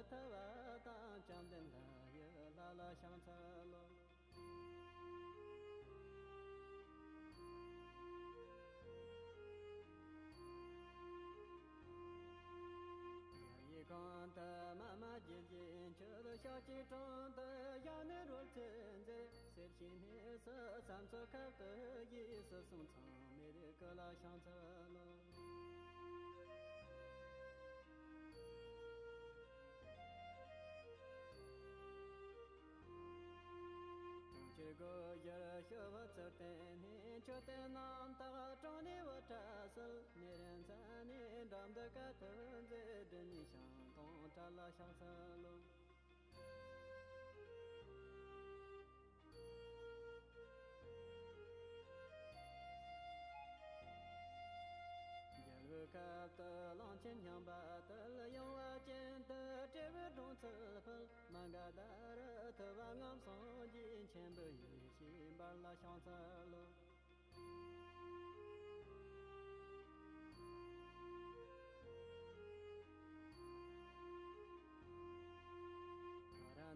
特瓦当江灯的也拉拉香车喽。一光的妈妈姐姐，这个小鸡中的羊内肉真在，谁听你说三座开的一是送长美的个拉香车喽。这个也小我走的你，就在那大庄里我扎手，你人在你长得个头在这里相同扎了相车喽。一路看的浪尖枪把的了用我见的这个中车棚，满个大人头发俺送进前不一心把了相车喽。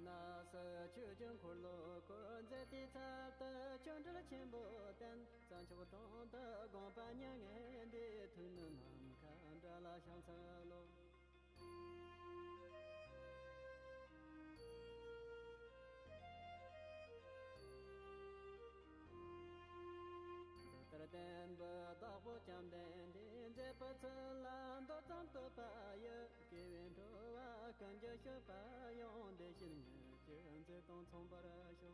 那是九九苦路过在地产的，讲着了钱不单，咱就装的光把年眼的头能看着了相车喽。得了单不到不讲单的，再不吃烂到长多把油，给人头啊跟着小把用的些年，就在当从不了凶。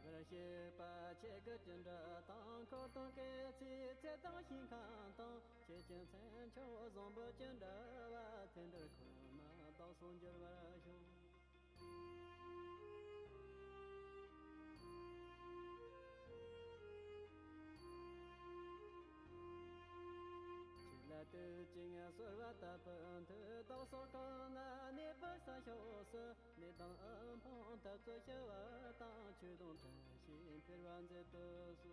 这些把这个真着当口当给起，再当心看当，这件三桥总不见着哇，听着可嘛到送着哇凶。那都今啊说话大本头，到时候那你不上小事，你当恩朋他做小娃，当驱动真心，别乱在读书。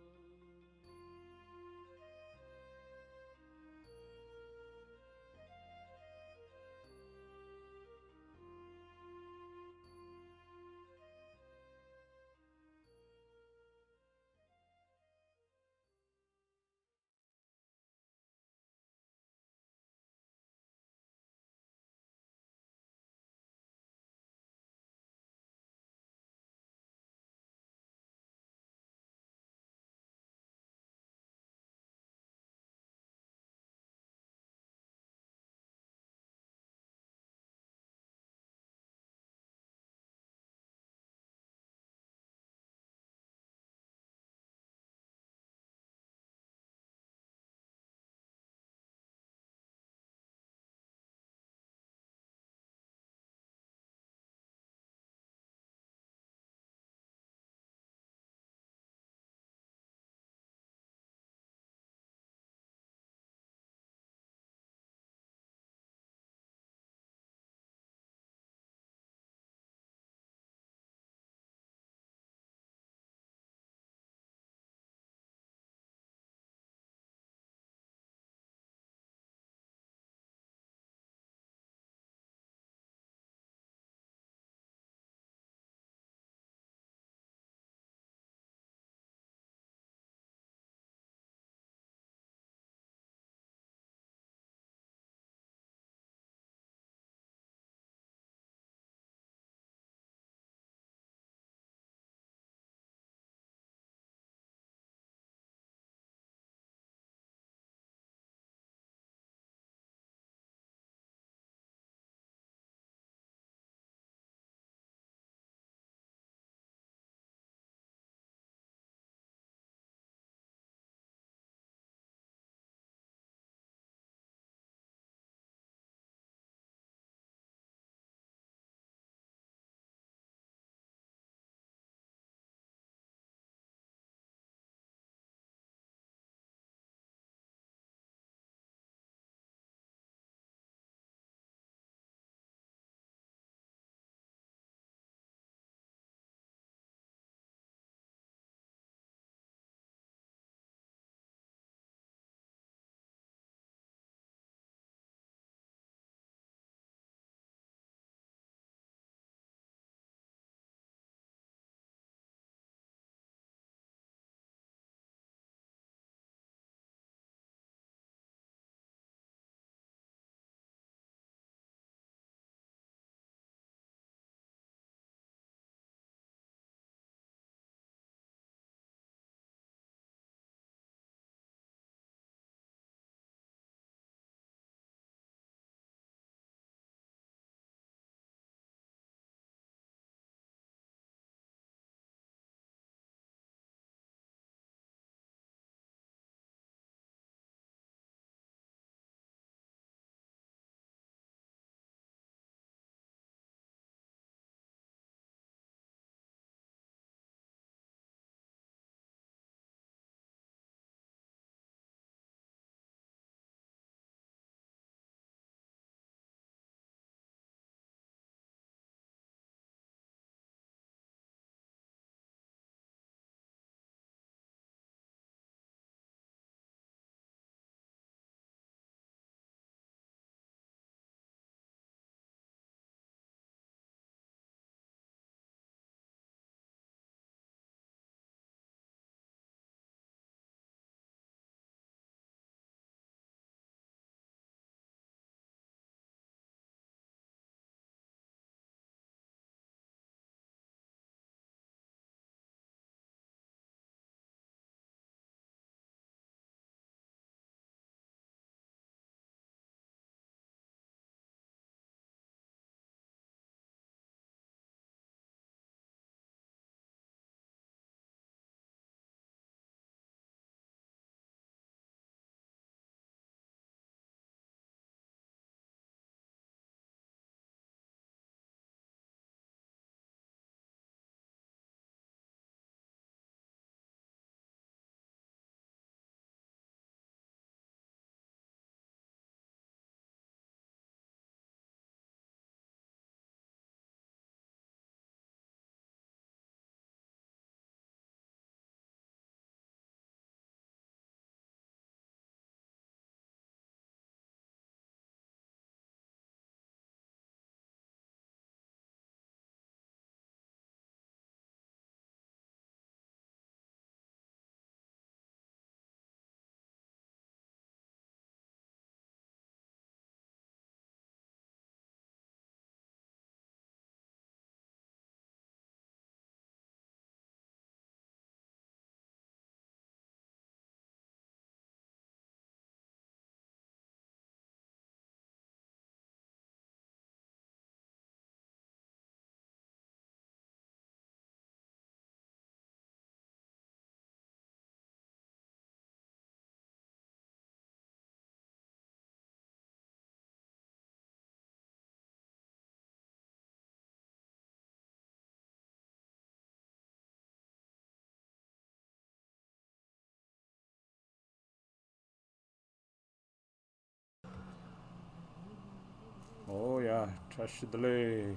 Shashidalik.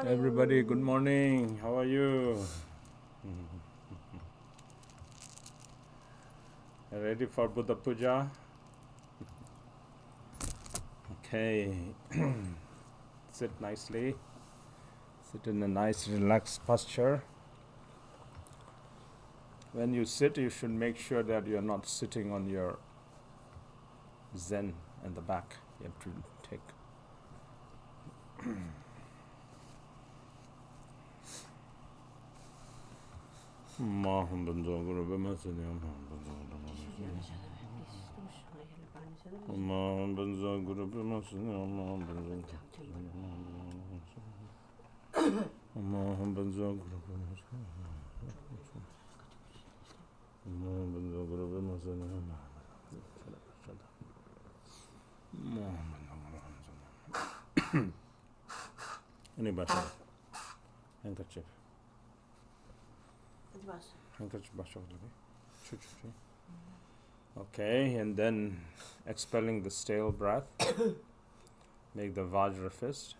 Everybody, good morning. How are you? Ready for Buddha Puja? Okay. Sit nicely. Sit in a nice relaxed posture. When you sit, you should make sure that you're not sitting on your zen in the back. You have to take. Anybody? Handkerchief. Handkerchief. Okay, and then expelling the stale breath. Make the Vajra fist.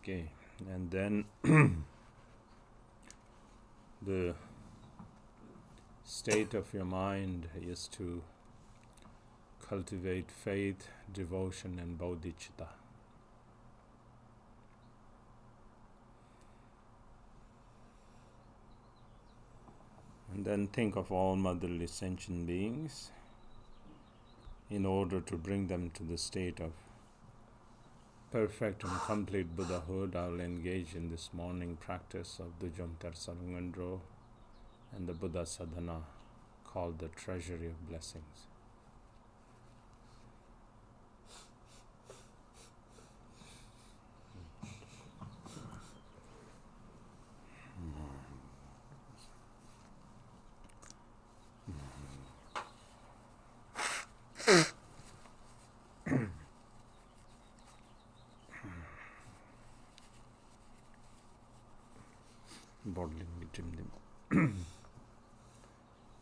Okay, and then the state of your mind is to cultivate faith, devotion, and bodhicitta. And then think of all motherly sentient beings in order to bring them to the state of perfect and complete Buddhahood. I'll engage in this morning practice of Dujam Tarsal Ngondro and the Buddha sadhana called the Treasury of Blessings.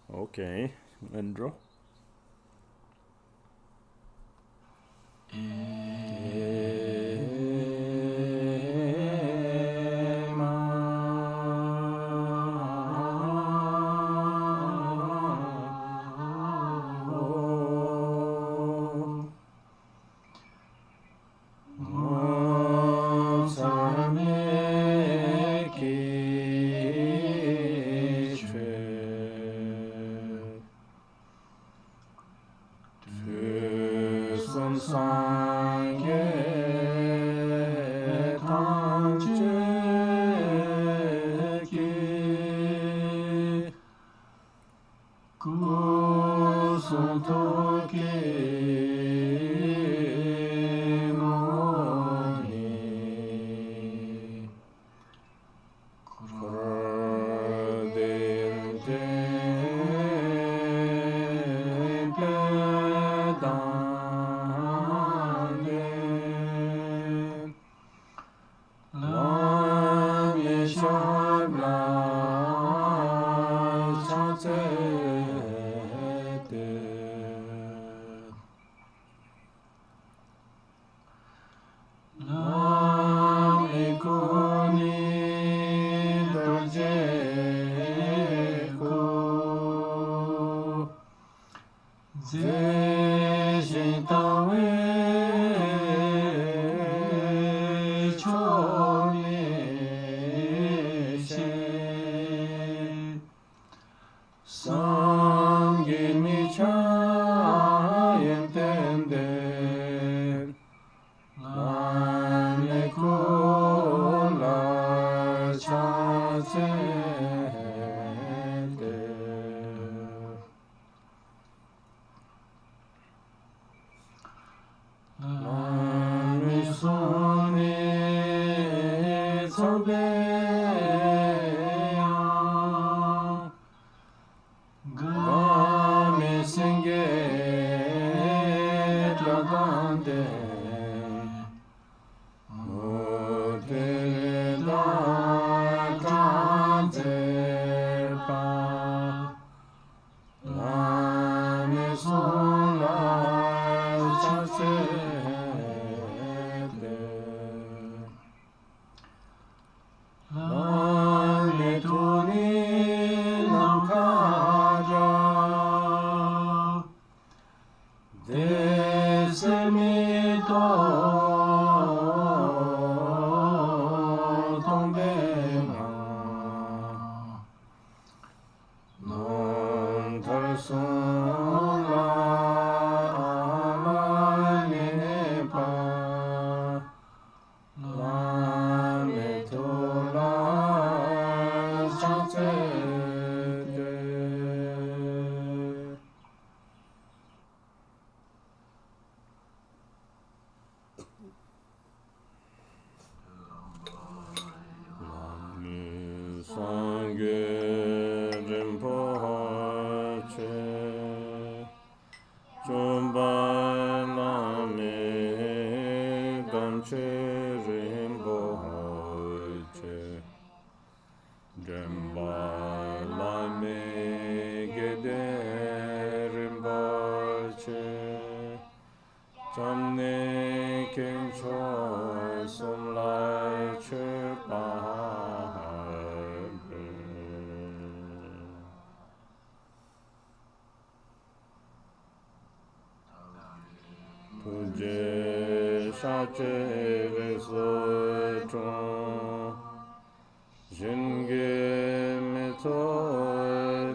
Okay, ngondro. sangye tangche ki kusum toki moni kurdinte pedane lam yeshabla chatsete lam ikoni dorje ko zeshitawe chone she sangye micha yentende lane kola chasete lane sone tsabeya game singe tladande motere da kanzepa lame sola chasete lame tuni namkaja desemito tombema non tarson la alanepa lame tola chatsete sangye rinpoche chumba lame gamche rinpoche jemba lame gede rinpoche chamne kencho sumlai chepa Puja shache reso chon jinge meto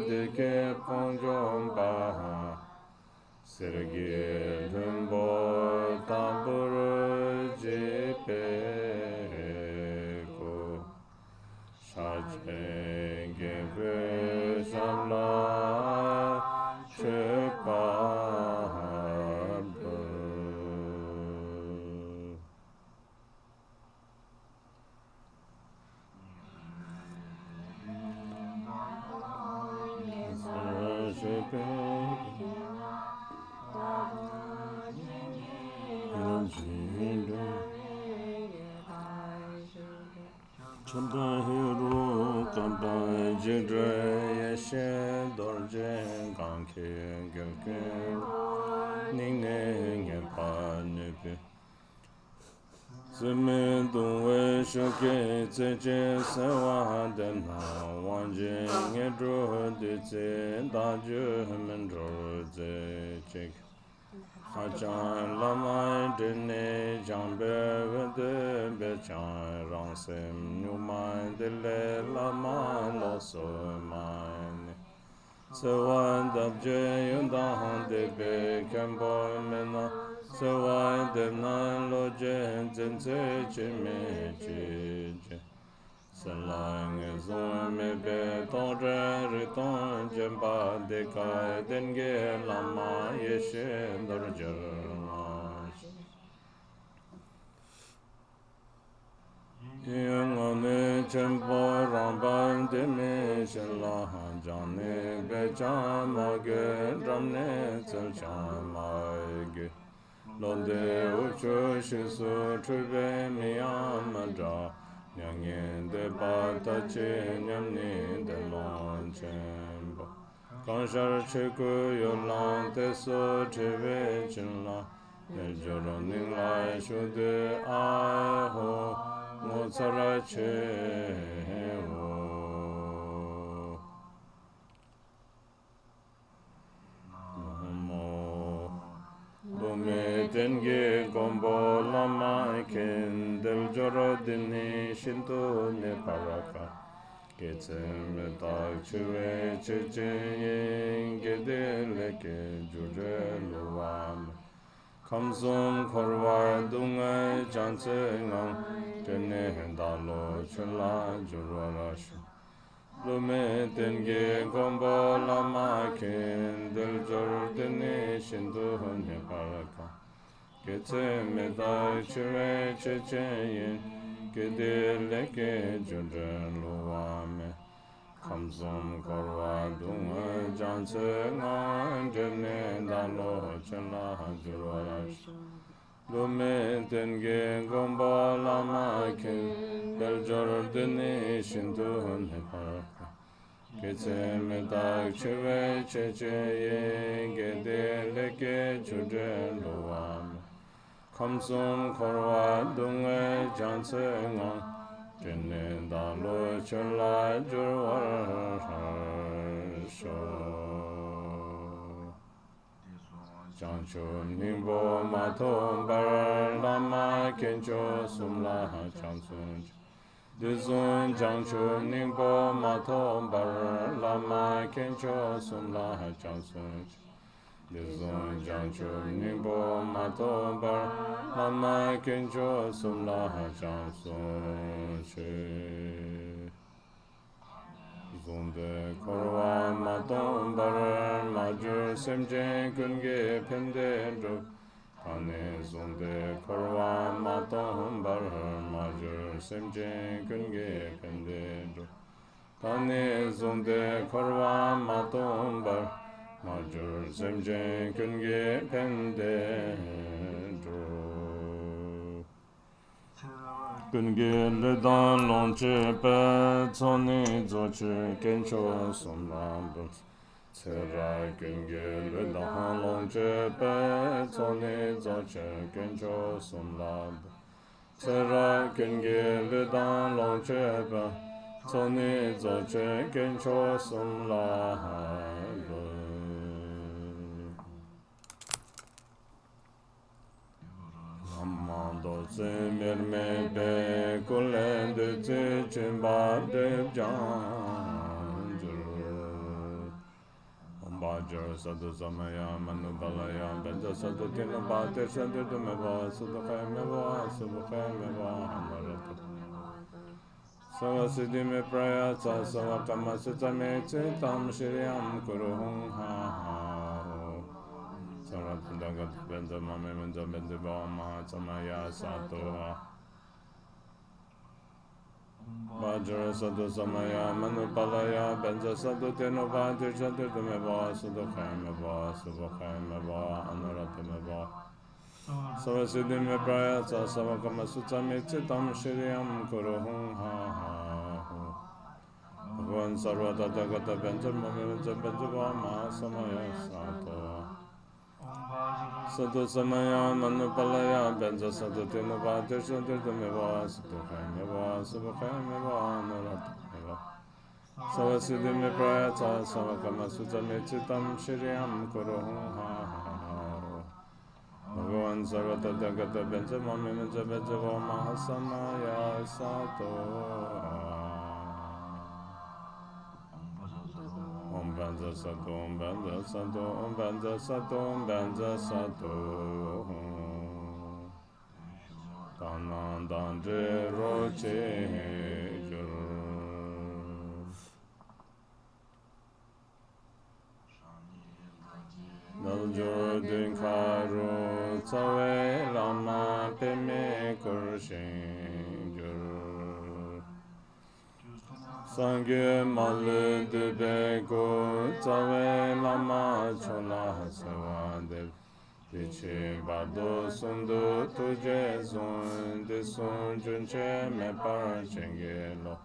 deke ponjomba serge dhumbo tambur jepe ko shache gebe shamla chepa Chanda hiru kanda jidre yeshe dorje ganke gelke ningne ngepa nepe seme duwe shoke tseche sewa dena wanje ngedro de tse daju mendro ze chek Achan lamai dene jambe vede bechan rangsem nyumai dele lamai loso mine Sewan dabje yundahan debe Khenpo mena Sawai Devna Loje Zenze Chime Chije Salang Zome Be Tore Riton Jemba Dekai Denge Lama Yeshe Dorjermash Yungone Chempo Ramban Deme Shala Jane Bechama Ge Ramne Selchama Ge Londe Ucho Shisu Trube Miyamadra Nyangen De Bata Che Nyamni De Lon Chempo Kanshar Cheku Yolan Teso Trebe Chinla Eljoro Ningla Shude Ai Ho Motsara Che Ho Namo Bume Denge Gombo Lama Ken Del Joro Dini Shinto Ne Paraka Getsem Tak Chue Cheche Gede Leke Jure Luam Kamsum Korwa Dunga Janse Ngang Jene Dalo Chula Jurwarash Lume Denge Gombo Lama Ken Del Jor Dini Shinto Ne Paraka Getsem Tak Chue Cheche Yen Gede Leke Jure Luam Kamsum Korwa Dunga Janse Ngang Jene Dalo Chula Jurwarash Lume Denge Gombo Lama Ken Del Jor Dini Shinto Ne Paraka Getsem Tak Chue Cheche Yen Gede Leke Jure Luam Kamsum Korwa Dunga Janse Ngang Jene Dalo Chula Jurwarash Chanchum Nimbo Matom Bar Lama Kencho Sumla Chansun Dizun Chanchum Nimbo Matom Bar Lama Kencho Sumla Chansun Dizun Chanchum Nimbo Matom Bar Lama Kencho Sumla Chansun Zonde Korwa Matom Bar Majur Semje Kunge Pende Drup Tane Zonde Korwa Matom Bar Majur Semje Kunge Pende Drup Tane Zonde Korwa Matom Bar Majur Semje Kunge Pende Drup Kunge le dan lonche pe tsoni zoche kencho somlambo Tsera kunge le dan lonche pe tsoni zoche kencho somlambo Tsera kunge le dan lonche pe tsoni zoche kencho somlambo Amando se mirme be kulen de te chimba de janjur Ombajar sadu samaya manu balaya benza sadu tino bate sadu dume ba sadu khaime ba sadu khaime ba amarata Sava siddhi me prayata sava kama sutame chitam shiryam kuruhum ha ha Saratandanga Benza Mame Benza Benza Bama Samaya Sato Vajra Sadu Samaya Manupalaya Benza Sadu Teno Vajra Sadu Dumeva Sadu Khaimeva Sadu Khaimeva Anuratameva Savasiddhi Me Prayata Savakama Sutami Chitam Shiryam Kuruhum Ha Ha Bhagavan Sarvata Dagata Benza Mame Benza Benza Bama Samaya Sato Sadu Samaya Manupalaya Benza Sadu Tinova Sadu Dumeva Sadu Khaimeva Sadu Khaimeva Nuratameva Savasiddhi Me Prayata Savakama Sutami Chitam Shiryam Kuruhum Ha Ha Bhagavan Sarvata Dagata Benza Mame Benza Benza Vama Samaya Sato Om Benza Sato Om Benza Sato Om Benza Sato Om Benza Sato Tanandandre roche Naljor din karo tsawe lama peme kurshin jur Sangye malu dube go tsawe lama chola sewa del Dichi bado sundu tuje zon Disun junche me par chenge lo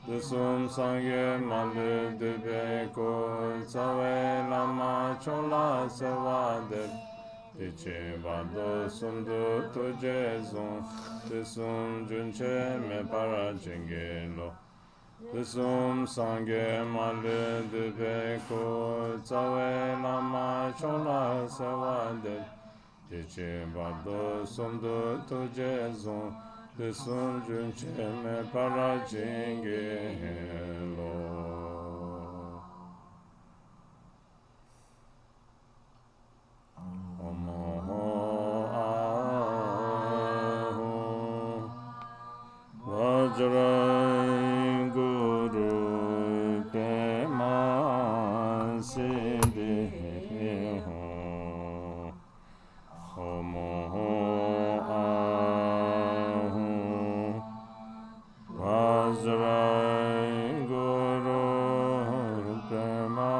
Disum sangye malu dube go tsawe lama chola sewa del Dichi bado sundu tuje zon Disum junche me par chenge lo Disum sangye malu dube ko tsawe lama chola sewa del Dichi bado sumdu tuje zon Disum junche me para jinge lo Omo aho Vajra Guru Pema Siddhi Omo aho Vajra Guru Pema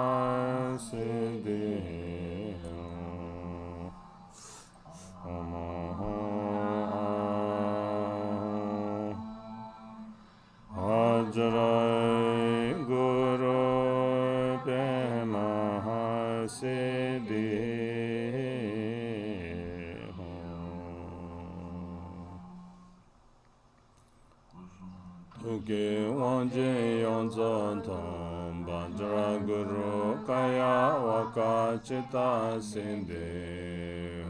Siddhi Omo Vajra Guru Pema Siddhi Tuke Wanje Yonzon Tom Vajra Guru Kaya Waka Chitta Sindhi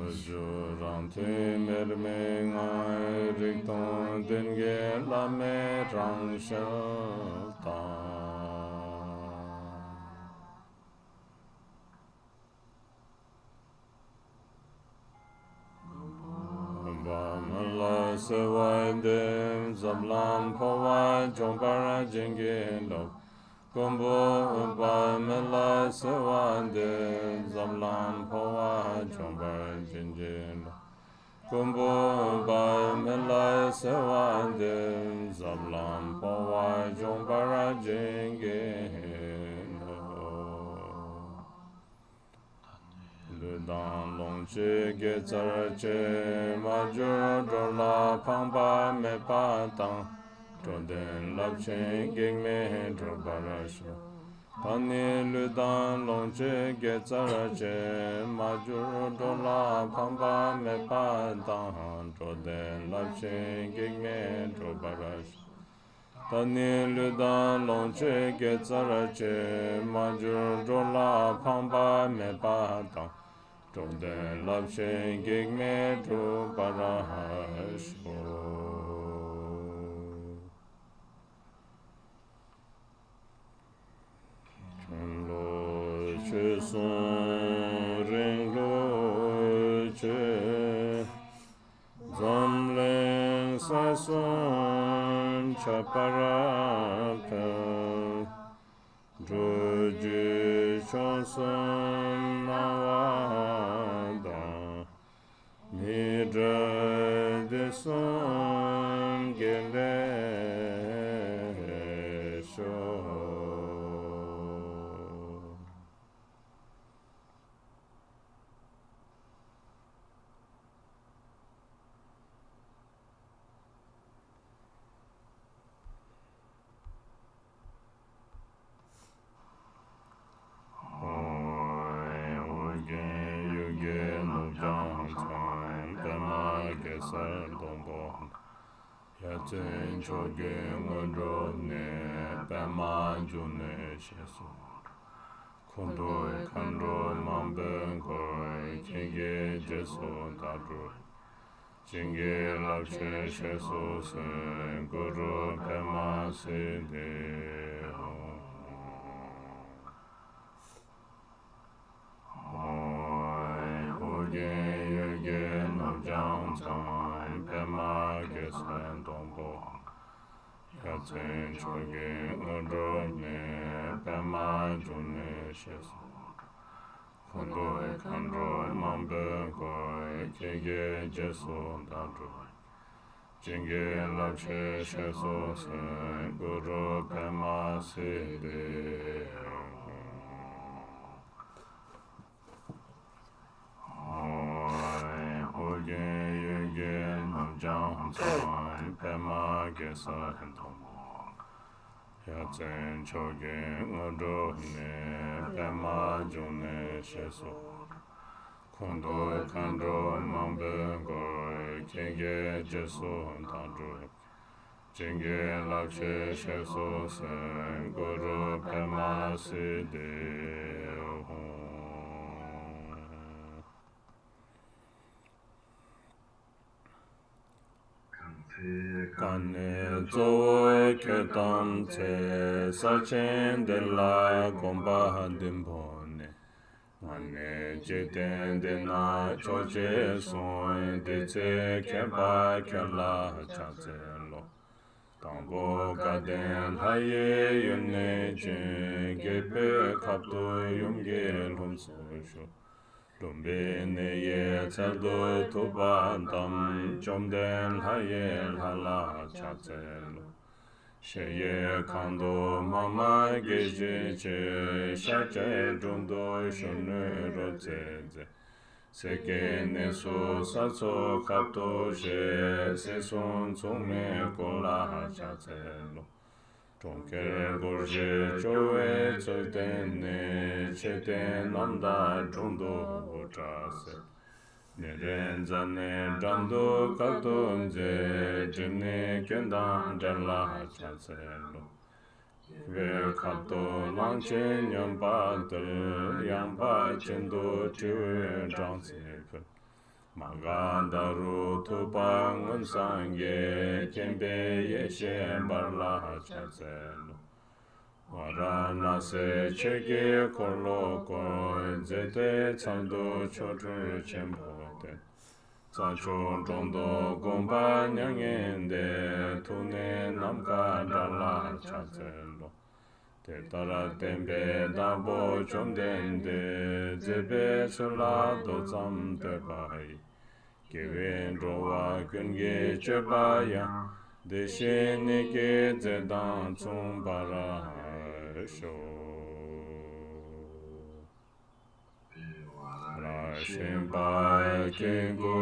Vajurante merme ngai rikton denge lame rang shelta Bamala sewande zablan pawa jombara jenge lo Kumbo Bamala Sawande Zamlan Pawa Chombar Jinjin Kumbo Bamala Sawande Zamlan Pawa Chombar Jingin Ludan Longche Getzarche Majur Drola Pangba Me Patang Troden Lapchen Gingme Drobarasho Tani Ludan Longche Getzarache Majur Dola Pamba Me Padan Troden Lapchen Gingme Drobarasho Tani Ludan Longche Getzarache Majur Dola Pamba Me Padan Troden Lapchen Gingme Drobarasho Lo che son ring lo che zamlen sa son chapara pe joji chanson nawada midra de son gele sho Yaten choge ngondro ne pema june shesu kondo kandro mamben koi kenge jeso dadro jinge lapche shesu sen guru pema siddhi Tsam Pema Gesen Dombo Yatsen Choge ngondro ne Pema June Shesu Kondo Kandro Mambe Koi Kege Jesu Dadro Jinge Lakshe Shesu Se Guru Pema Sidi Oge Yuge Namjang Tsam Pema Gesa Hentomo Yatsen Choge ngondro ne Pema June Shesu Kondo Kandro Mambe Goi Kege Jesu Dadro Jinge Lakshe Shesu Se Guru Pema Sidi Kane Zoe Ketam Tse Sachen De La Gomba Dimpone Mane Jiten De Na Choche Soin De Tse Kepa Kela Chatselo Tambo Gaden Haye Yune Jen Gepe Kapto Yumge Lumso Sho Lumbe Neye Tseldo Tuba Dam Jomden Haye Hala Chatselo Sheye Kando Mama Geje Che Shache Jundo Shunu Rotseze Seke Nesu Satso Kapto She Seson Tsume Kola Chatselo Tonker Gorje Chowe Tsultene Chete Namda Jundo Chase Neren Zane Jando Katonze Jene Kendan Jala Chatselo Ve Kato Lanche Nyamba Del Yamba Chendo Chewe Jansefe Magandaru Tupang Unsange Kembe Yeshe Barla Chatselo Varanase Chege Korlo Koi Zete Tsando Chotu Chempote Sancho Jondo Gomba Nyangende Tune Namka Dala Chatselo Tetara Tembe Dabo Chomdende Zebe Sula Dozam Tebai Gewen Roa Kunge Chebaya Deshe Neke Zedan Tsumbara Sho Shimpa Kengo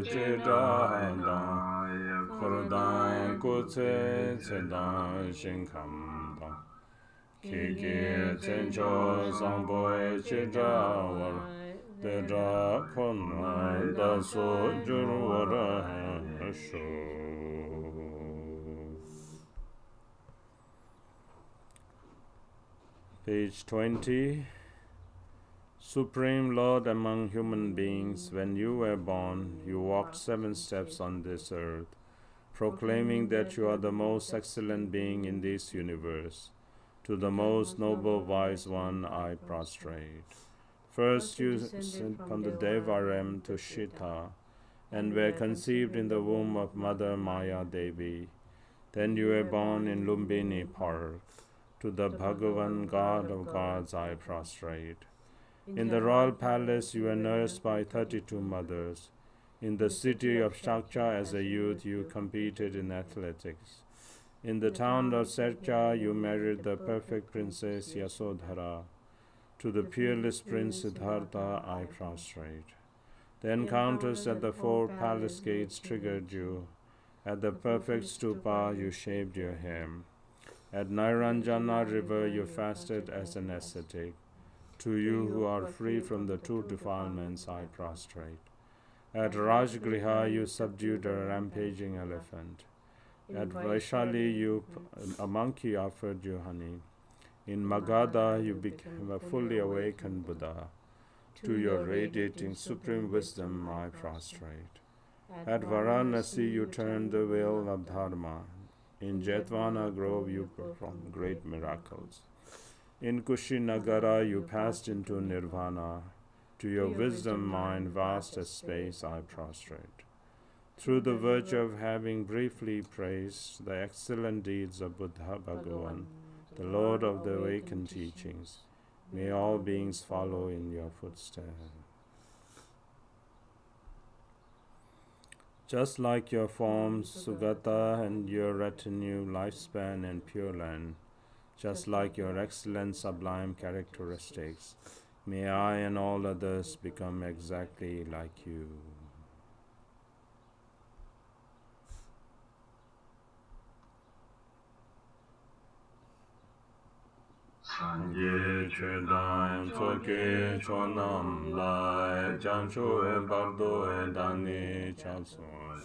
Chedan Kordan Kutse Tsedan Shinkamdan Kiki Tsencho Samboy Chidawar Tedra Kona Daso Jurwara Sho. Page 20. Supreme Lord among human beings, when you were born, you walked 7 steps on this earth, proclaiming that you are the most excellent being in this universe. To the most noble wise one I prostrate. First you descended from the Devarim to Shita, and were conceived in the womb of Mother Maya Devi. Then you were born in Lumbini Park. To the Bhagavan, God of gods, I prostrate. In the royal palace you were nursed by 32 mothers. In the city of Shakcha as a youth you competed in athletics. In the town of Sercha you married the perfect princess Yasodhara. To the peerless prince Siddhartha I prostrate. The encounters at the 4 palace gates triggered you. At the perfect stupa you shaved your hair. At Nairanjana river you fasted as an ascetic. To you who are free from the 2 defilements I prostrate. At Rajgriha you subdued a rampaging elephant. At Vaishali a monkey offered you honey. In Magadha you became a fully awakened Buddha. To your radiating supreme wisdom I prostrate. At Varanasi you turned the wheel of Dharma. In Jetwana Grove you performed great miracles. In Kushinagara you passed into Nirvana. To your wisdom mind vast as space I prostrate. through the virtue of having briefly praised the excellent deeds of Buddha Bhagavan, the Lord of the awakened teachings, may all beings follow in your footsteps. Just like your forms, Sugata, and your retinue, lifespan and pure land, just like your excellent sublime characteristics, may I and all others become exactly like you. Sangye Chödam Tsoke Chonam Lai Jancho Bardo Dani Chalson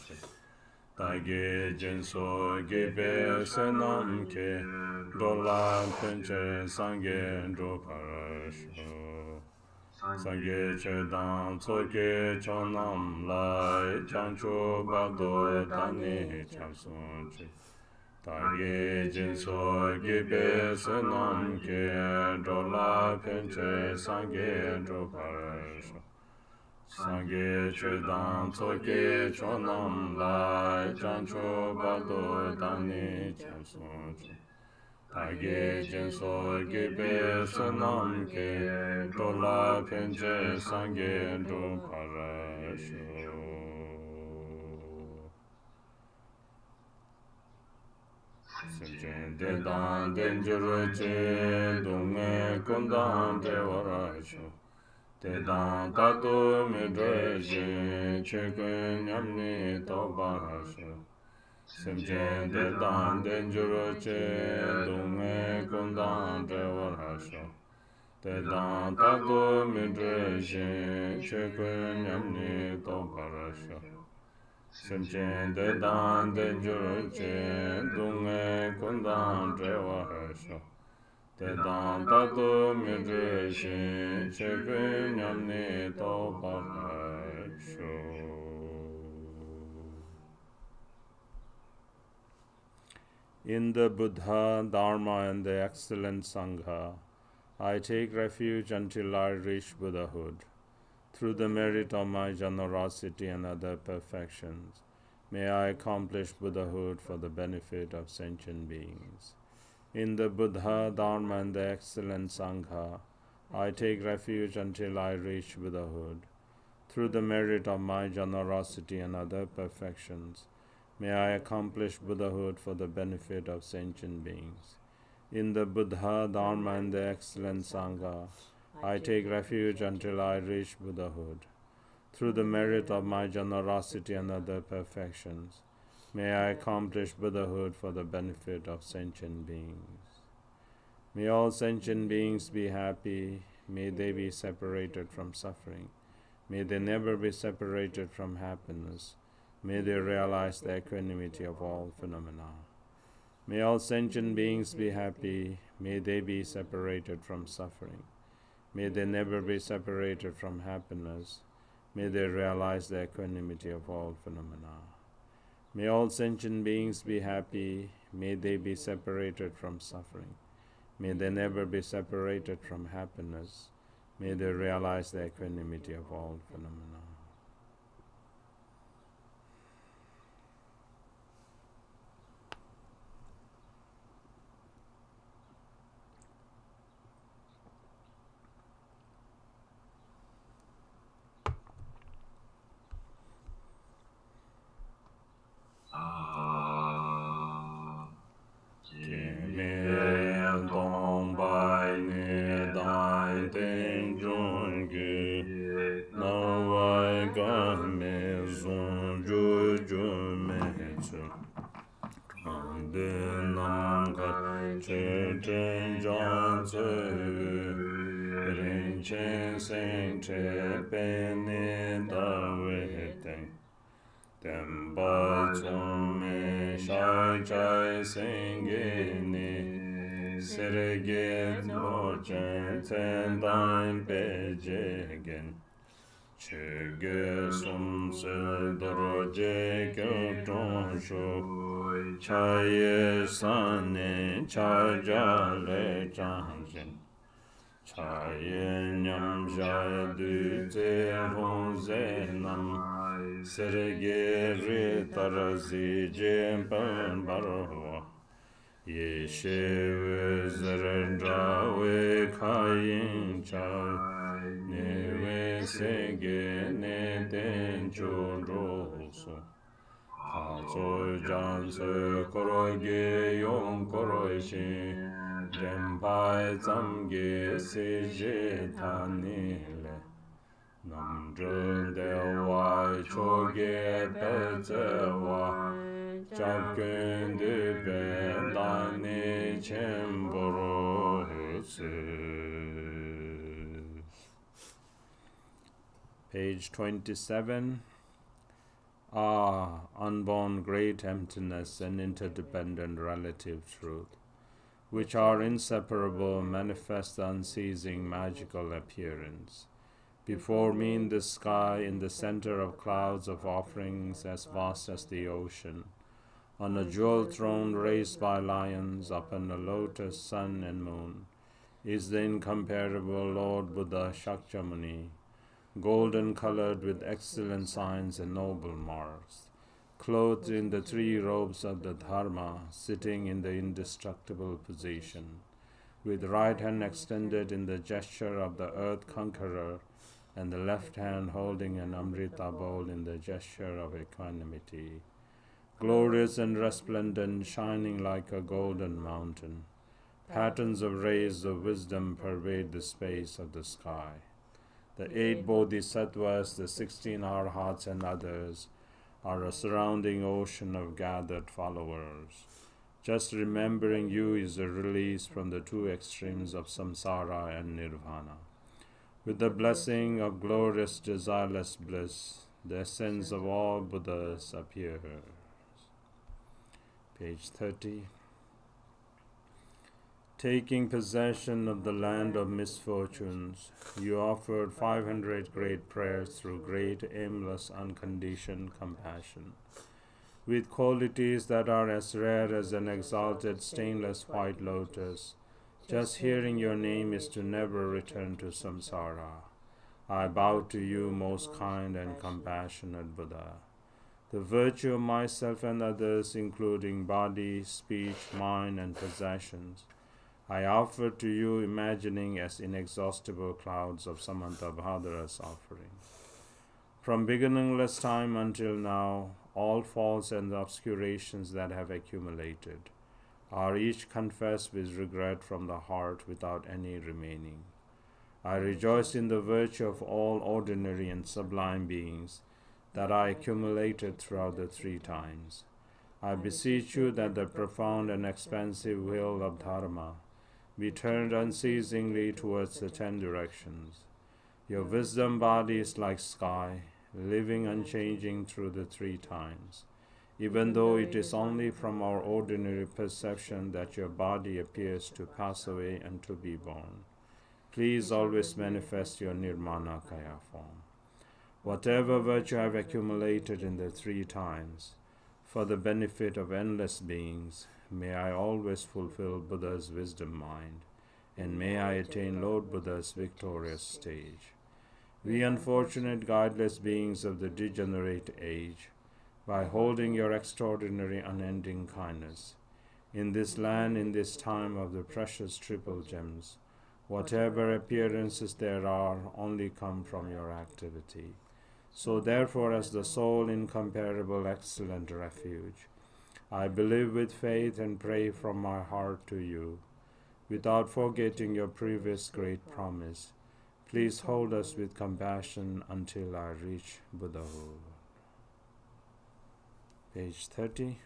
Dage Jinso Gebe Senam Ke Dola Penche Sangye Droparasho Sangye Chödam Tsoke Chonam Lai Jancho Bardo Dani Chalson Dage Jinso Gebe Senam Ke Dola Penche Sangye Droparasho Sangye Chödam Tsoke Chonam Lai Jancho Bado Dani Chamson Dage Jinso Gebe Senam Ke Dola Penche Sangye Droparasho Semchen Dedan Denjuro Che Dunge Kundan Dewarasho Dedan Tatu Midreje Chekun Yamni Tobarasho Semchen Dedan Denjuro Che Dunge Kundan Dewarasho Dedan Tatu Midreje Chekun Yamni Tobarasho Semchen Dedan Denjuro Che Dunge Kundan Dewarasho Dedan Tatu Midreje Chekun Yamni Tobarasho. In the Buddha, Dharma, and the excellent Sangha, I take refuge until I reach Buddhahood. Through the merit of my generosity and other perfections, may I accomplish Buddhahood for the benefit of sentient beings. In the Buddha, Dharma, and the excellent Sangha, I take refuge until I reach Buddhahood. Through the merit of my generosity and other perfections, may I accomplish Buddhahood for the benefit of sentient beings. In the Buddha, Dharma, and the excellent Sangha, I take refuge until I reach Buddhahood. Through the merit of my generosity and other perfections, may I accomplish Buddhahood for the benefit of sentient beings. May all sentient beings be happy. May they be separated from suffering. May they never be separated from happiness. May they realize the equanimity of all phenomena. May all sentient beings be happy. May they be separated from suffering. May they never be separated from happiness. May they realize the equanimity of all phenomena. May all sentient beings be happy. May they be separated from suffering. May they never be separated from happiness. May they realize the equanimity of all phenomena. Tempa Tsome Shai Chai Sengeni Serege Mochen Tendai Pejegen Chege Sum Se Doroje Kyoton Sho Chaye Sane Chaja Le Chanjen Chaye nyam jaya du ze rong ze nam serge re tarazi jempan barwa ye she zerendra we kayin chai ne we senge ne den chondro so ha zo jan se koro ge yong koro shin Rempai zamge seje tanile Nam drön dewa choge pezewa Chapkön dübe dani chemboro Page 27. Ah, unborn great emptiness and interdependent relative truth, which are inseparable, manifest the unceasing magical appearance. Before me in the sky, in the center of clouds of offerings as vast as the ocean, on a jewel throne raised by lions upon a lotus sun and moon, is the incomparable Lord Buddha Shakyamuni, golden colored with excellent signs and noble marks, clothed in the three robes of the Dharma, sitting in the indestructible position, with right hand extended in the gesture of the earth conqueror, and the left hand holding an Amrita bowl in the gesture of equanimity, glorious and resplendent, shining like a golden mountain. Patterns of rays of wisdom pervade the space of the sky. The 8 bodhisattvas, the 16 arhats, and others are a surrounding ocean of gathered followers. Just remembering you is a release from the two extremes of samsara and nirvana. With the blessing of glorious desireless bliss, the essence of all Buddhas appears. Page 30. Taking possession of the land of misfortunes, you offered 500 great prayers through great, aimless, unconditioned compassion, with qualities that are as rare as an exalted stainless white lotus. Just hearing your name is to never return to samsara. I bow to you, most kind and compassionate Buddha. The virtue of myself and others, including body, speech, mind, and possessions, I offer to you, imagining as inexhaustible clouds of Samantabhadara's offering. From beginningless time until now, all faults and obscurations that have accumulated are each confessed with regret from the heart without any remaining. I rejoice in the virtue of all ordinary and sublime beings that I accumulated throughout the 3 times. I beseech you that the profound and expansive will of Dharma be turned unceasingly towards the 10 directions. Your wisdom body is like sky, living unchanging through the 3 times. Even though it is only from our ordinary perception that your body appears to pass away and to be born, please always manifest your Nirmanakaya form. Whatever virtue I have accumulated in the 3 times, for the benefit of endless beings, may I always fulfill Buddha's wisdom mind, and may I attain Lord Buddha's victorious stage. We unfortunate guideless beings of the degenerate age, by holding your extraordinary unending kindness, in this land, in this time of the precious triple gems, whatever appearances there are only come from your activity. So therefore, as the sole incomparable excellent refuge, I believe with faith and pray from my heart to you, without forgetting your previous great promise. Please hold us with compassion until I reach Buddhahood. Page 30.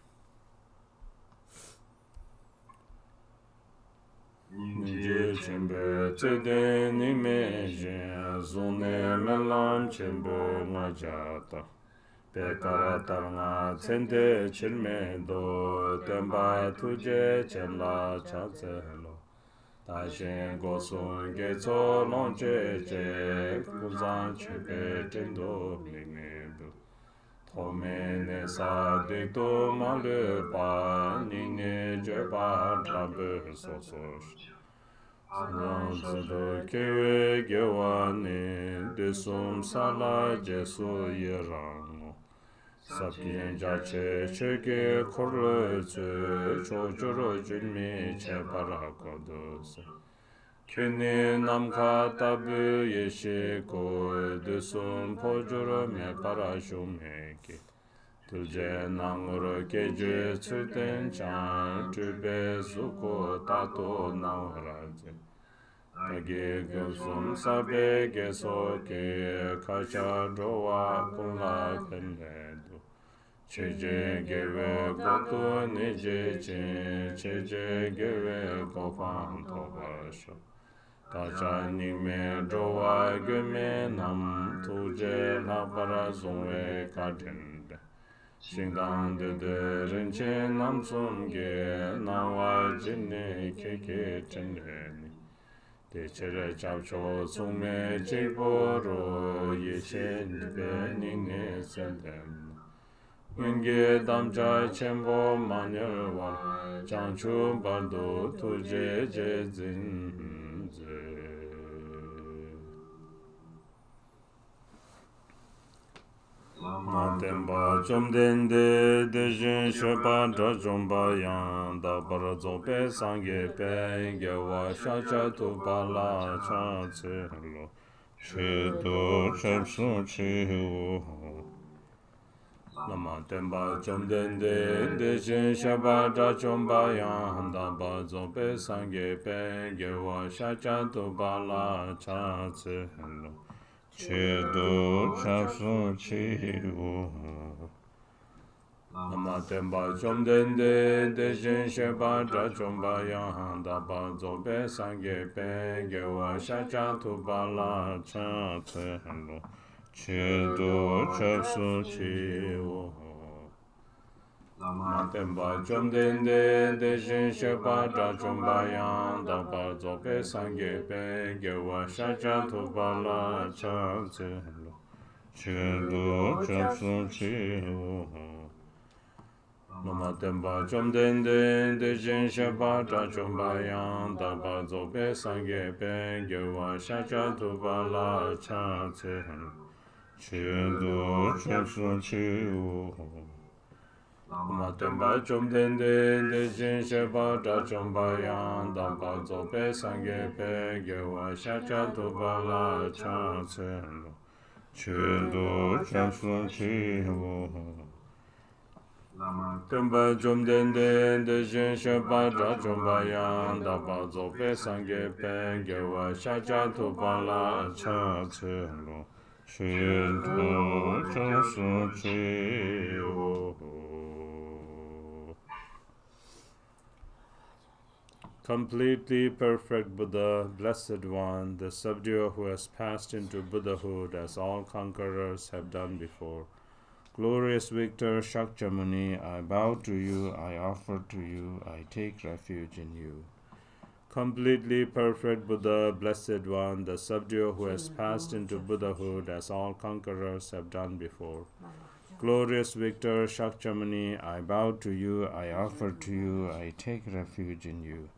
Ninje chenpe tsede nime jen zune melam chenpe nga jata. Pekara taranga tsende chirme do tenpa tuje chenla chatselo. Tashen gosung ge tso long che che kuzan chepe tendo mimedu. Tome ne sa de to ma le pa ni ne je pa trabe so so. Ranzado kewe gewani desum sala jesu yerango Sabkiyen jache cheke korlo tsu chojoro junmi che parakodos Kene namka tabu yeshe ko desum pojoro me parashumeke Tulje nangoro keje tsuten chan tube suko tato nangaraje Tage gusum sabe geso ke kacha drowa kunla penledu Cheje gewe goto neje chen cheje gewe gofan tobasho Tacha nime drowa geme nam tuje labara zongwe kadende Shingdang de rinche nam sumge nawa jinne keke chenreni Dechere chapcho sume chikboro yeshe nipe ningne sendem Nge damcha chenpo manyarwa chanchu bardo tuje je zinze Matemba chomdende dejen shepa drajomba yang da barazo pe sangye pe gewa shacha tu pala cha tse lo she do chepsu chi wu Lama temba chomdende dejen shepa drajomba yang da barazo pe sangye pe gewa shacha tu pala cha tse lo Chedo chapsu chi wu Nama temba chomdende dejen sheba dra chomba yang da ba zobe sangye pe gewa shacha tu bala cha tse lo Chedo chapsu chi wu Nama temba chomdende dejen sheba dra chomba yang da ba zobe sangye pe gewa shacha tu bala cha tse lo Chedo chapsu chi wu Nama temba chomdende dejen sheba dra chomba yang da ba zobe sangye pe gewa shacha tu bala cha tse lo Chedo chapsu chi wu Nama temba chomdende dejen sheba dra chomba yang da ba zobe sangye pe gewa shacha tu bala cha tse lo Chedo chapsu chi wu Temba chomdende dejen sheba dra chomba yang da ba zobe sangye pe gewa shacha tu bala cha tse lo Chedo chapsu chi wu Completely perfect Buddha, Blessed One, the subduer who has passed into Buddhahood as all conquerors have done before. Glorious Victor Shakyamuni, I bow to you, I offer to you, I take refuge in you. Completely perfect Buddha, Blessed One, the subduer who has passed into Buddhahood as all conquerors have done before. Glorious Victor Shakyamuni, I bow to you, I offer to you, I take refuge in you.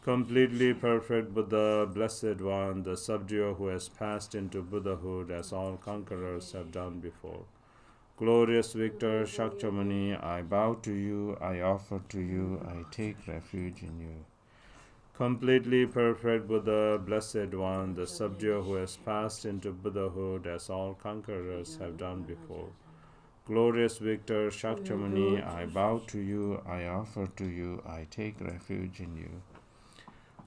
Completely perfect Buddha, Blessed One, the subduer who has passed into Buddhahood as all conquerors have done before. Glorious Victor Shakyamuni, I bow to you, I offer to you, I take refuge in you. Completely perfect Buddha, Blessed One, the subduer who has passed into Buddhahood as all conquerors have done before. Glorious Victor Shakyamuni, I bow to you, I offer to you, I take refuge in you.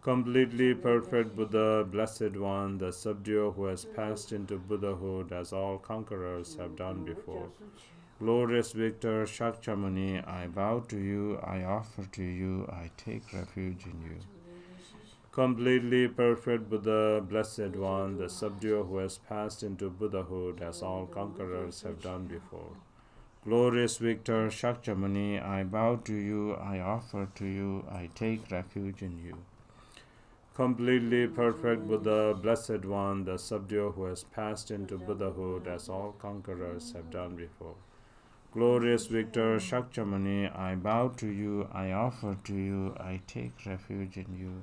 Completely perfect Buddha, Blessed One, the subduer who has passed into Buddhahood as all conquerors have done before. Glorious Victor Shakyamuni, I bow to you, I offer to you, I take refuge in you. Completely perfect Buddha, Blessed One, the subduer who has passed into Buddhahood as all conquerors have done before. Glorious Victor Shakyamuni, I bow to you, I offer to you, I take refuge in you. Completely perfect Buddha, Blessed One, the subduer who has passed into Buddhahood as all conquerors have done before. Glorious Victor Shakyamuni, I bow to you, I offer to you, I take refuge in you.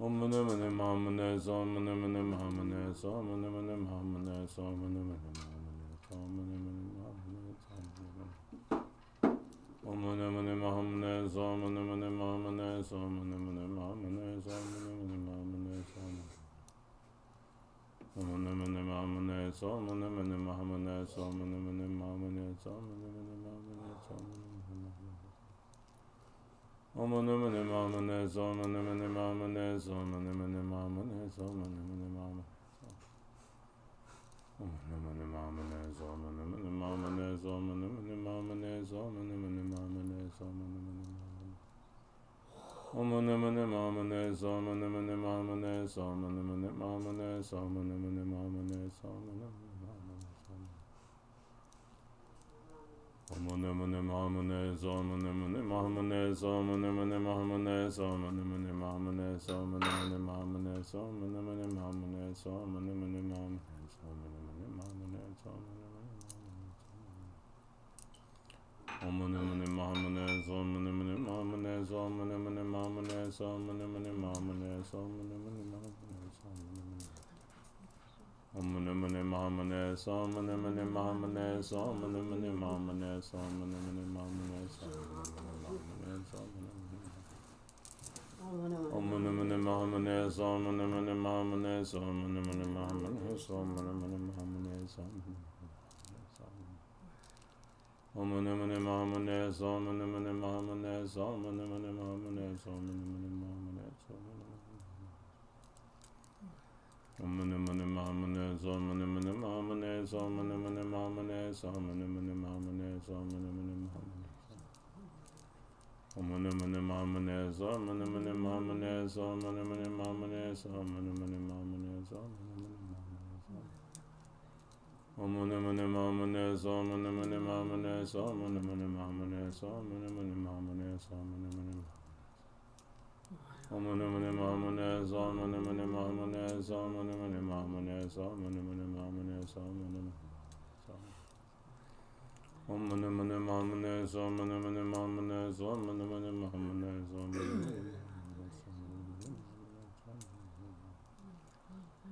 Om Mani Mani Mahamane Som Mani Mani Mahamane Som Mani Mani Mahamane Som Mani Mani Mahamane Som Mani Mani Mahamane Om Mani Mani Mahamane Som Mani Mani Mahamane Som Mani Mani Mahamane Som Mani Mani Mahamane Som Om Mani Mani Mahamane Som Mani Mani Mahamane Som Mani Mani Mahamane Som Mani Mani Mahamane Som Mani Om Mani Mani Mahamane Som Mani Mani Mahamane Som Mani Mani Mahamane Som Mani Mani Mahamane Om Mani Mahamane Som Mani Mani Mahamane Som Mani Mani Mahamane Som Mani Mani Mahamane Som Mani Mani Mahamane Om Mani Mani Mahamane Som Mani Mani Mahamane Som Mani Mani Mahamane Som Mani Mani Mahamane Som Mani Mani Om Mani Mani Mahamane Som Mani Mani Mahamane Som Mani Mani Mahamane Som Mani Mani Mahamane Som Mani Mani Mahamane Som Mani Mani Mahamane Som Mani Mani Mahamane Som Mani Mani Mahamane Som Mani Mani Om Mani Mani Mahamane Som Mani Mani Mahamane Som Mani Mani Mahamane Som Mani Mani Mahamane Som Mani Mani Mahamane Som Mani Mani Om Mani Mani Mahamane Som Mani Mani Mahamane Som Mani Mani Mahamane Som Mani Mani Mahamane Som Mani Mani Mahamane Som Mani Mani Om Mani Mani Mahamane Som Mani Mani Mahamane Som Mani Mani Mahamane Som Mani Mani Mahamane Som Mani Om Mani Mani Mahamane Som Mani Mani Mahamane Som Mani Mani Mahamane Som Mani Mani Mahamane Som Mani Om Mani Mani Mahamane Som Mani Mani Mahamane Som Mani Mani Mahamane Som Mani Mani Mahamane Som Mani Mani Mahamane Om Mani Mani Mahamane Som Mani Mani Mahamane Som Mani Mani Mahamane Som Mani Mani Mahamane Som Mani Mani Mahamane Om Mani Mani Mahamane Som Mani Mani Mahamane Som Mani Mani Mahamane Som Mani Mani Mahamane Som Mani Mani Om Mani Mani Mahamane Som Mani Mani Mahamane Som Mani Mani Mahamane Som Mani Mani Mahamane Som Mani Mani Om Mani Mani Mahamane Som Mani Mani Mahamane Som Mani Mani Mahamane Som Mani Mani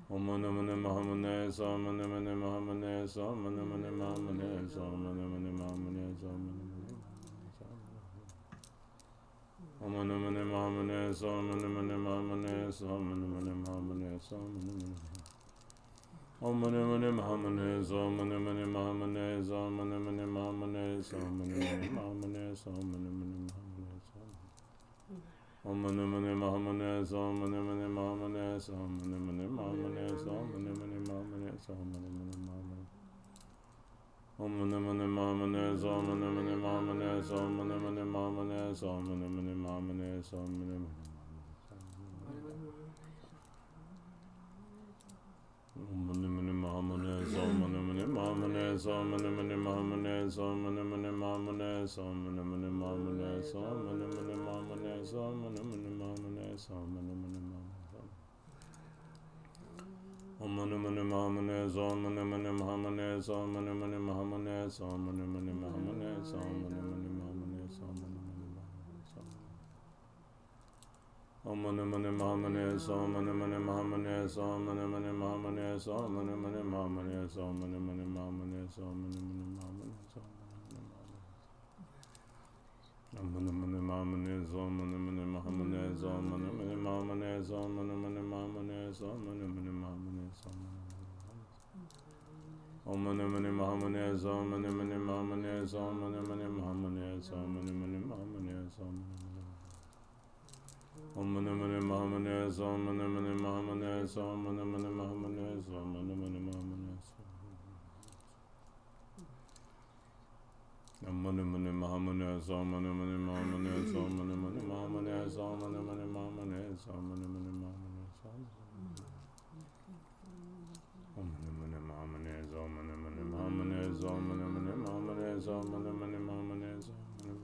Om Mani Mani Mahamane Som Mani Mani Mahamane Som Mani Mani Mahamane Som Mani Mani Mahamane Som Mani Mani Om Mani Mani Mahamane Som Mani Mani Mahamane Som Mani Mani Mahamane Som Mani Mani Om Mani Mani Mahamane Som Mani Mani Mahamane Som Mani Mani Mahamane Som Mani Mani Mahamane Som Mani Mani Mahamane Om Mani Mani Mahamane Som Mani Mani Mahamane Som Mani Mani Mahamane Som Mani Mani Mahamane Som Mani Mani Mahamane Om Mani Mani Mahamane Som Mani Mani Mahamane Som Mani Mani Mahamane Som Mani Mani Mahamane Som Mani Mani Om Mani Mani Mahamane Som Mani Mani Mahamane Som Mani Mani Mahamane Som Mani Mani Mahamane Som Mani Mani Mahamane Som Mani Mani Mahamane Som Mani Mani Mahamane Som Mani Mani Mahamane Om Mani Mani Mahamane Som Mani Mani Mahamane Som Mani Mani Mahamane Som Mani Mani Mahamane Som Mani Mani Mahamane Som Mani Mani Om Mani Mani Mahamane Som Mani Mani Mahamane Som Mani Mani Mahamane Som Mani Mani Mahamane Som Mani Mani Mahamane Som Mani Mani Mahamane Om Mani Mani Mahamane Som Mani Mani Mahamane Som Mani Mani Mahamane Som Mani Mani Mahamane Som Mani Mani Mahamane Som Om Mani Mani Mahamane Som Mani Mani Mahamane Som Mani Mani Mahamane Som Mani Mani Mahamane Som Om Mani Mani Mahamane Som Mani Mani Mahamane Som Mani Mani Mahamane Som Mani Mani Mahamane Om Mani Mani Mahamane Som Mani Mani Mahamane Som Mani Mani Mahamane Som Mani Mani Mahamane Som Mani Mani Mahamane Om Mani Mani Mahamane Som Mani Mani Mahamane Som Mani Mani Mahamane Som Mani Mani Mahamane Som Mani Mani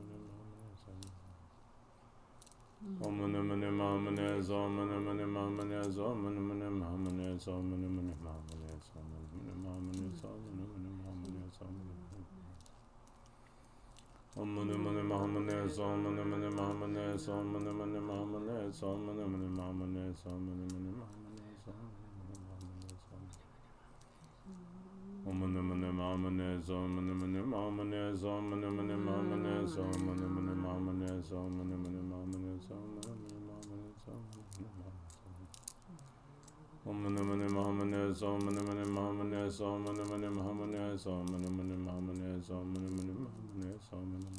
Om Mani Mani Mahamane Som Mani Mani Mahamane Som Mani Mani Mahamane Som Mani Mani Mahamane Som Mani Mani Mahamane Som Mani Mani Mahamane Som Mani Mani Om Mani Mani Mahamane Som Mani Mani Mahamane Som Mani Mani Mahamane Som Mani Mani Mahamane Som Mani Mani Mahamane Som Om Mani Mani Mahamane Som Mani Mani Mahamane Som Mani Mani Mahamane Som Mani Mani Mahamane Som Mani Mani Mahamane Som Mani Mani Mahamane Som Om Mani Mani Mahamane Som Mani Mani Mahamane Som Mani Mani Mahamane Som Mani Mani Mahamane Som Mani Mani Mahamane Som Mani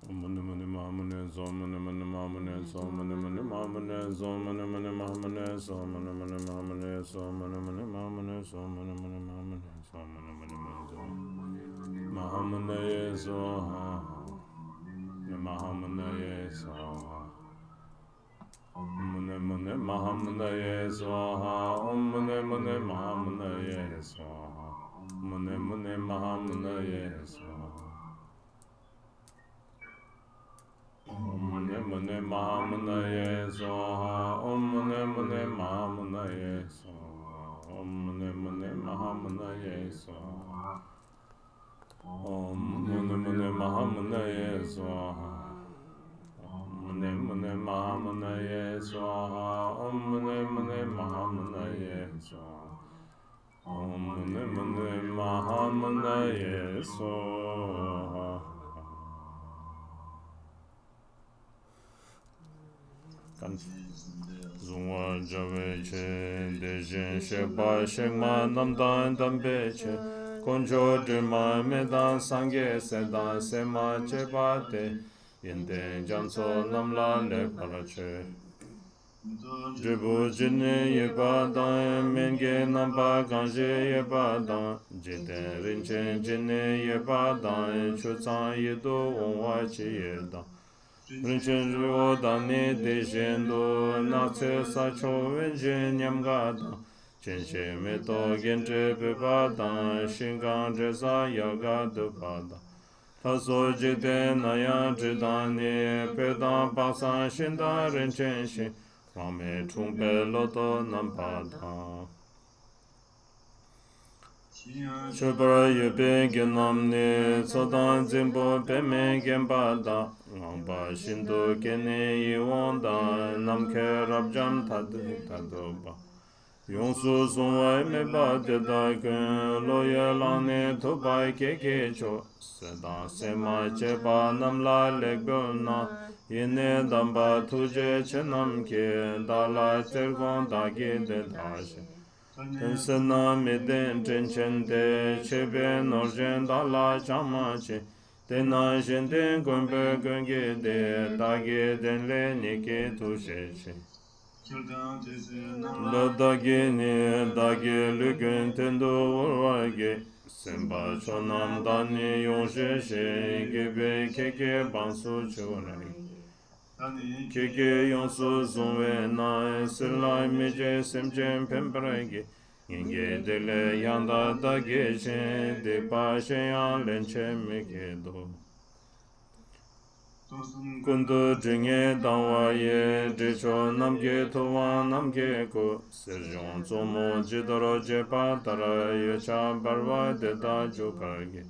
Om Mani Mani Mahamane Som Mani Mani Mahamane Som Mani Mani Mahamane Som Mani Mani Mahamane Som Mani Mani Mahamane Som Mani Mani Mahamane Som Mani Mani Mahamane Som Mani Mani Mahamane Swaha Mahamane Swaha Mune Mune Mahamane Swaha Om Mune Mune Mahamane Swaha Mune Mune Mahamane Swaha Om Mune Mune Mahamane Swaha Om Mune Mune Mahamane Swaha Om Mune Mune Mahamane Swaha Om Mune Mune Mahamane Swaha Mune Mune Mahamane Swaha Om Mune Mune Mahamane Swaha Om Mune Mune Mahamane Swaha Zungwa Jave Che Dejen Shekpa Shekma Namdan Dambe Che Konjo Dima Medan Sangye Sedan Sema Chepa Te Yende Janso Namla Le Parache Dribu Jine Yeba Dan Menge Namba Ganje Yeba Dan Jiten Rinchen Jine Yeba Dan Chutsan Yedo Onwa Chi Yedan Rinchen Ryo Dani Dejen Do Natse Sacho Wenjen Nyamga Dan Chenche Meto Genche Beba Dan Shingan Dresa Yaga Dupa Dan Taso Jite Naya Jidani Pedan Paksan Shinda Rinchen Shin Rame Chungpe Loto Nampada Shubara Yupe Genamni Sodan Zimbo Peme Gembada Ngamba Shindu Kene Iwanda Namke Rabjam Tadoba Yongsu Sunwai Meba Deda Kun Loya Lane Tobai Keke Cho Seda Sema Chepa Namla Legbona Yene Damba Tuje Chenamke Dala Tergon Dagi De Dashi Tensena Meden Trenchende Chebe Norjen Dala Chamache Tena Jende Gombe Genge De Dagi Denle Nike Tusheche Lodagi Ni Dagi Lugun Tendo Urwage Semba Chonam Dani Yonshe She Gebe Keke Bansu Churagi Keke Yonsu Zunwe Na Silai Meje Semjen Pembragi Yenge Dele Yanda Dagi Chen De Pa Sheyan Lenche Mekedo Kundu Jingye Dangwa Ye Dricho Namge Towa Namge Ko Serjon Zomo Jidoro Jepa Tara Yecha Barwa Deda Juparge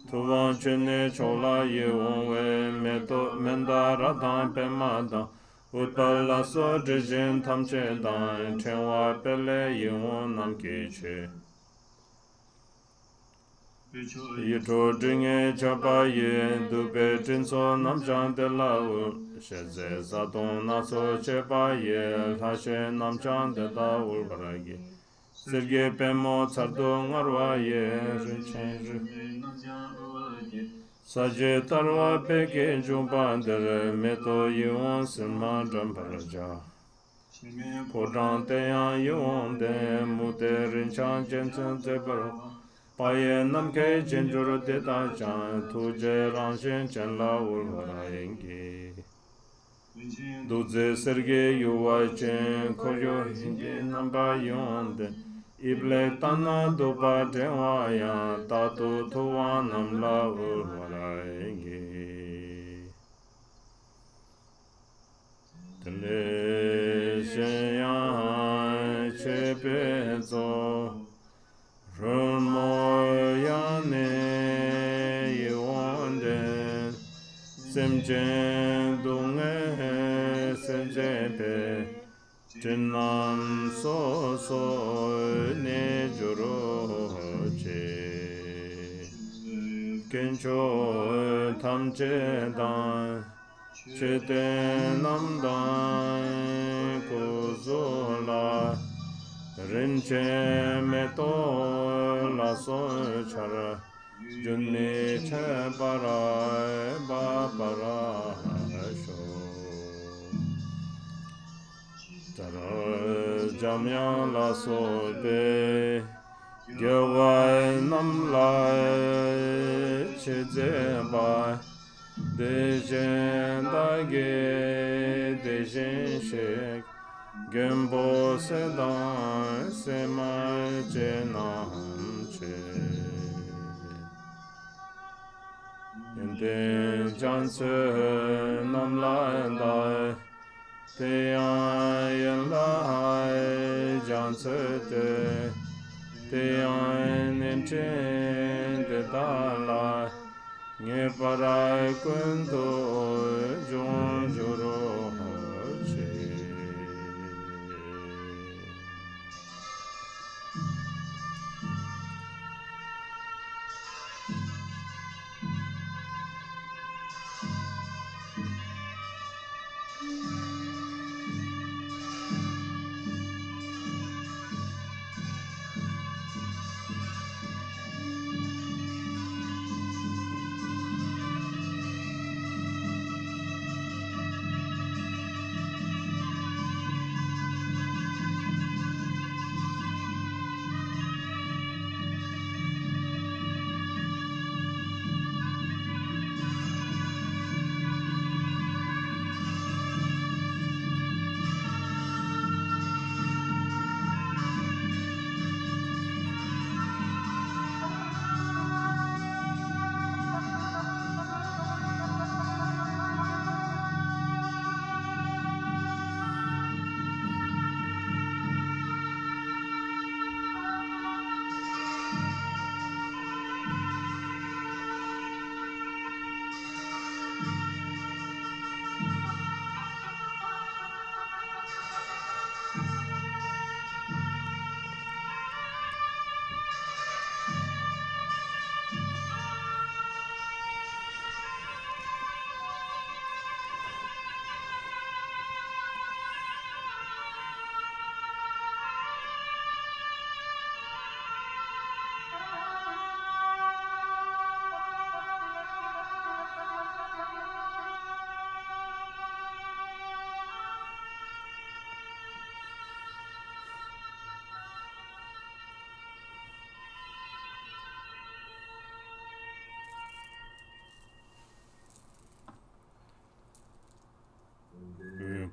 Tuvan Chene Chola Ye Wonwe Meto Menda Radan Pemada Utpala So Drijin Tamche Dan Chenwa Pele Ye Won Namge Che Yito Dringe Chapa Ye Dupe Jinso Namchan De La U Sheze Saton Naso Chepa Ye Lashe Namchan De La U Baragi Serge Pemo Tsardo Ngarwa Ye Rinchen Saje Tarwa Peke Jumpa Dere Meto Yewon Silma Dramparaja Podran Teyan Yewon De Mute Rinchan Jensen Zebaro Paye Namke Jenjuro Deta Chan Tuje Ranshen Chenla Ulvara Yengi Duze Serge Yuwa Chen Koryo Hindi Namba Yonde Ible Tana Dupa Tenwa Yan Tatu Tuwa Namla Ulvara Yengi Tele Sheyan Chepe Zo Rumo Yane rimchen dunga senjepe Jinnam so so ne juro che Kencho tamche dan Chete nam dan kuzola Rinche me to la so chara Junni che para ba para sho Tara jamya la so be Gyawa nam la che ze ba Dejen da ge dejen shek Khenpo sedan sema che nam che Yente janse nam la dai Te yan la janse te Te yan chen te da la Nye para kunto jong juro che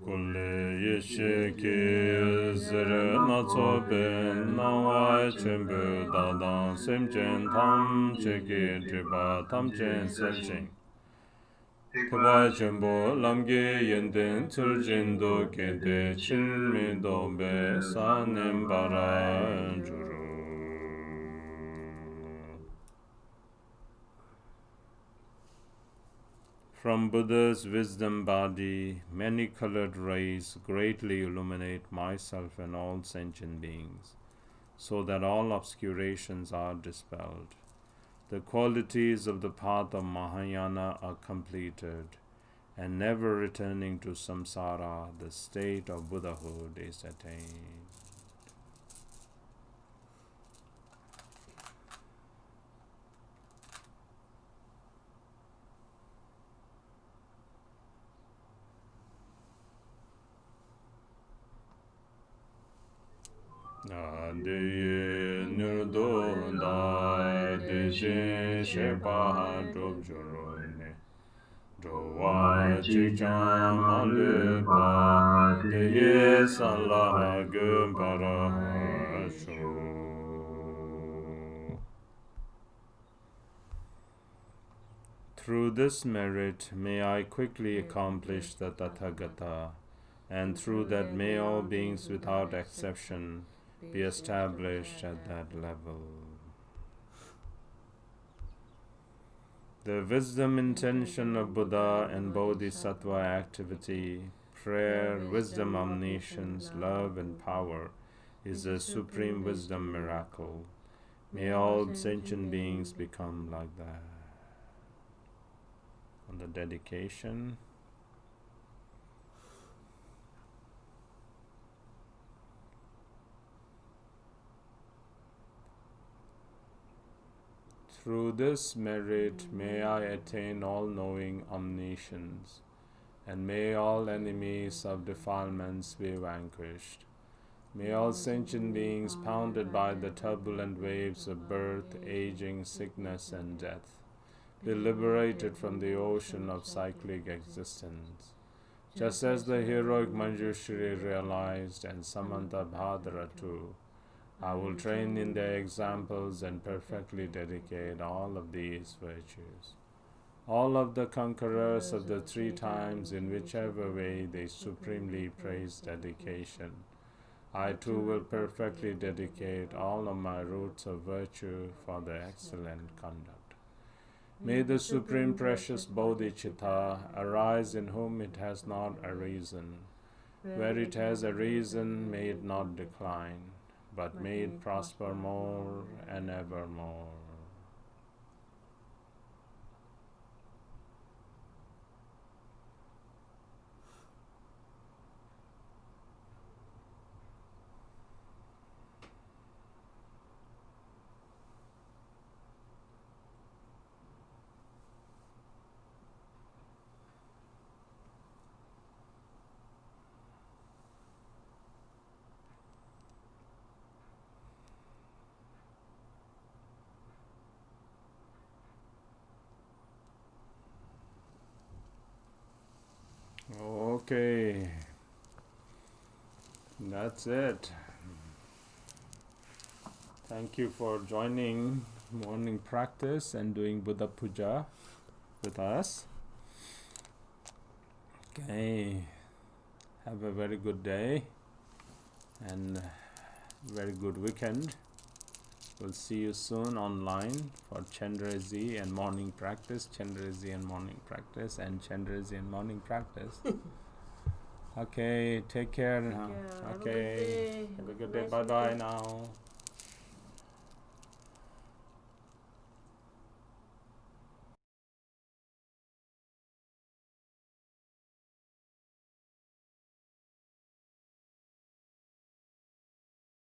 Kulle yeshe ke zere na tsobe na wa chenpe dadang semchen tam cheke driba tam chen selchen Keba chenpo lamge yenden tsulchen do kente chilme do be sa nem bara juru From Buddha's wisdom body, many colored rays greatly illuminate myself and all sentient beings, so that all obscurations are dispelled. The qualities of the path of Mahayana are completed, and never returning to samsara, the state of Buddhahood is attained. Adeye nirdo dai deje shepa drop jorone Drowa chikchan mande pa deye sanla gum para sho Through this merit may I quickly accomplish the Tathagata, and through that may all beings without exception be established at that level. The wisdom intention of Buddha and Bodhisattva activity, prayer, wisdom, omniscience, love and power is a supreme wisdom miracle. May all sentient beings become like that. On the dedication, through this merit may I attain all-knowing omniscience, and may all enemies of defilements be vanquished. May all sentient beings pounded by the turbulent waves of birth, aging, sickness, and death be liberated from the ocean of cyclic existence. Just as the heroic Manjushri realized and Samanta Bhadra too, I will train in their examples and perfectly dedicate all of these virtues. All of the conquerors of the 3 times, in whichever way they supremely praise dedication, I too will perfectly dedicate all of my roots of virtue for their excellent conduct. May the supreme precious Bodhicitta arise in whom it has not arisen. Where it has arisen, may it not decline, but may it prosper more and evermore. Okay, that's it. Thank you for joining morning practice and doing Buddha Puja with us. Okay, have a very good day and very good weekend. We'll see you soon online for Chandrazi and morning practice, Chandrazi and morning practice, and Chandrazi and morning practice. Okay, take care now. Okay, have a good day. Bye-bye now.